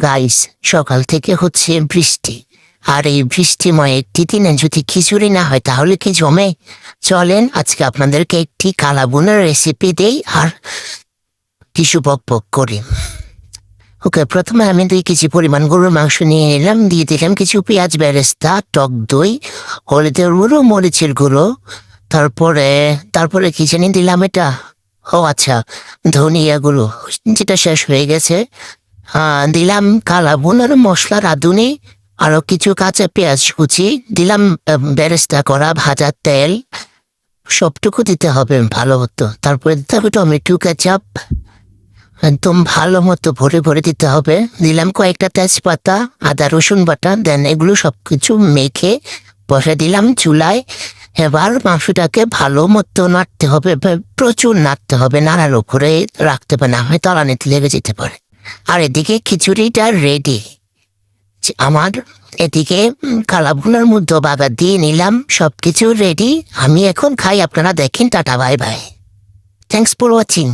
Guys, সকাল থেকে হচ্ছে বৃষ্টি। আর এই বৃষ্টিময় একটি দিনে যদি খিচুড়ি না হয় তাহলে কি জমে? চলেন আজকে আপনাদেরকে একটি কালাবুনার রেসিপি দেই আর কিছু বক বক করি। ওকে, প্রথমে আমি 2 কেজি পরিমাণ গরুর মাংস নিয়ে নিলাম, দিয়ে দিলাম কিছু পেঁয়াজ বেরেস্তা, টক দই, হলুদের গুঁড়ো, মরিচের গুঁড়ো, তারপরে তারপরে কি জানি দিলাম এটা, ও আচ্ছা, ধনিয়া গুঁড়ো, যেটা শেষ হয়ে গেছে। দিলাম কালাবুনার মশলা রাঁধুনি, আরো কিছু কাঁচা পেঁয়াজ কুচি দিলাম, বেরেস্তা করা ভাজা তেল, সবটুকু দিতে হবে ভালো মতো। তারপরে দিতে হবে টমেটো কেচাপ, একদম ভালো মতো ভরে ভরে দিতে হবে। দিলাম কয়েকটা তেজপাতা, আদা রসুন বাটা, দেন এগুলো সবকিছু মেখে বসে দিলাম চুলায়। এবার মাংসটাকে ভালো মতো নাড়তে হবে, প্রচুর নাড়তে হবে, নাড়ার উপরে রাখতে পারে, না হয় তলানিতে লেগে যেতে পারে। আর এদিকে খিচুড়িটা রেডি আমার। এদিকে কালাভুনার মধ্যে বাবা দিয়ে নিলাম, সবকিছু রেডি। আমি এখন খাই, আপনারা দেখেন। Tata, bye bye, thanks for watching.